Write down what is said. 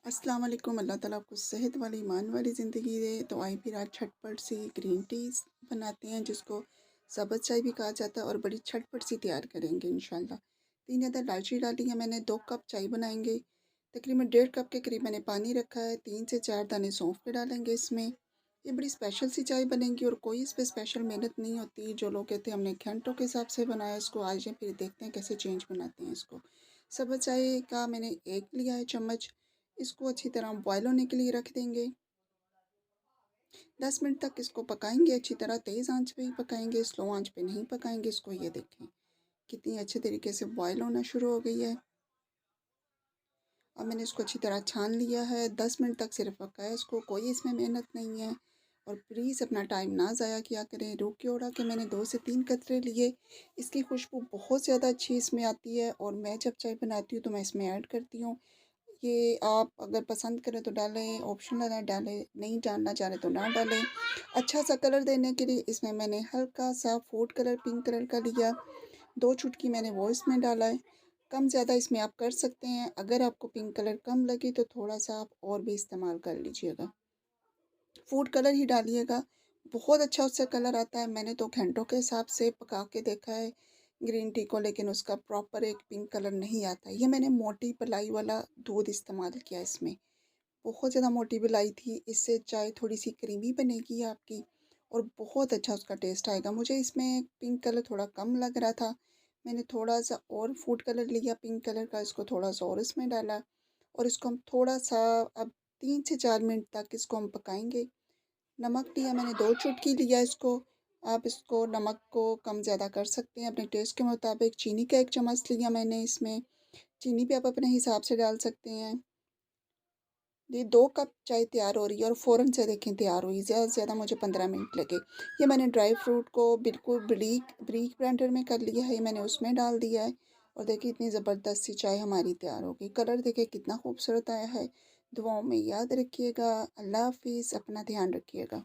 अस्सलाम वालेकुम। अल्लाह ताला आपको सेहत वाली ईमान वाली ज़िंदगी दे। तो आई फिर आज झटपट सी ग्रीन टी बनाते हैं, जिसको सब्ज़ चाय भी कहा जाता है, और बड़ी झटपट सी तैयार करेंगे इंशाल्लाह। 3 अदद इलायची डाली है मैंने। 2 कप चाय बनाएंगे। तकरीबन 1.5 कप के करीब मैंने पानी रखा है। 3 से 4 दाने सौंफ के डालेंगे इसमें। ये बड़ी स्पेशल सी चाय बनेगी और कोई इस पर स्पेशल मेहनत नहीं होती। जो लोग कहते हैं हमने घंटों के हिसाब से बनाया इसको, आज फिर देखते हैं कैसे चेंज बनाते हैं इसको। सब्ज़ चाय का मैंने एक लिया है चम्मच। इसको अच्छी तरह बॉयल होने के लिए रख देंगे। 10 मिनट तक इसको पकाएंगे अच्छी तरह। तेज़ आंच पे ही पकाएंगे, स्लो आंच पे नहीं पकाएंगे इसको। ये देखें कितनी अच्छे तरीके से बॉयल होना शुरू हो गई है। अब मैंने इसको अच्छी तरह छान लिया है। 10 मिनट तक सिर्फ पकाया इसको, कोई इसमें मेहनत नहीं है। और प्लीज़ अपना टाइम ना ज़ाया किया करें। रोके ओढ़ा के मैंने 2 से 3 कतरे लिए। इसकी खुशबू बहुत ज़्यादा अच्छी इसमें आती है, और मैं जब चाय बनाती हूँ तो मैं इसमें ऐड करती हूँ। ये आप अगर पसंद करें तो डालें, ऑप्शनल है डालें, नहीं डालना चाह रहे तो ना डालें। अच्छा सा कलर देने के लिए इसमें मैंने हल्का सा फूड कलर पिंक कलर का लिया। 2 चुटकी मैंने वो इसमें डाला है। कम ज़्यादा इसमें आप कर सकते हैं। अगर आपको पिंक कलर कम लगे तो थोड़ा सा आप और भी इस्तेमाल कर लीजिएगा। फूड कलर ही डालिएगा, बहुत अच्छा उससे कलर आता है। मैंने तो घंटों के हिसाब से पका के देखा है ग्रीन टी को, लेकिन उसका प्रॉपर एक पिंक कलर नहीं आता। ये मैंने मोटी पलाई वाला दूध इस्तेमाल किया इसमें। बहुत ज़्यादा मोटी पिलाई थी, इससे चाय थोड़ी सी क्रीमी बनेगी आपकी, और बहुत अच्छा उसका टेस्ट आएगा। मुझे इसमें पिंक कलर थोड़ा कम लग रहा था। मैंने थोड़ा सा और फूड कलर लिया पिंक कलर का, इसको थोड़ा सा और इसमें डाला। और इसको हम थोड़ा सा अब 3 से 4 मिनट तक इसको हम पकाएंगे। नमक लिया मैंने, 2 चुटकी लिया इसको। आप इसको नमक को कम ज़्यादा कर सकते हैं अपने टेस्ट के मुताबिक। चीनी का 1 चम्मच लिया मैंने इसमें। चीनी भी आप अपने हिसाब से डाल सकते हैं। ये 2 कप चाय तैयार हो रही है, और फ़ौरन से देखें तैयार हुई। ज़्यादा से ज़्यादा मुझे 15 मिनट लगे। ये मैंने ड्राई फ्रूट को बिल्कुल ब्रीक ब्रीक ब्लेंडर में कर लिया है, ये मैंने उसमें डाल दिया है। और देखिए इतनी ज़बरदस्त सी चाय हमारी तैयार हो गई। कलर देखिए कितना खूबसूरत आया है। दुआओं में याद रखिएगा। अल्लाह हाफ़िज़। अपना ध्यान रखिएगा।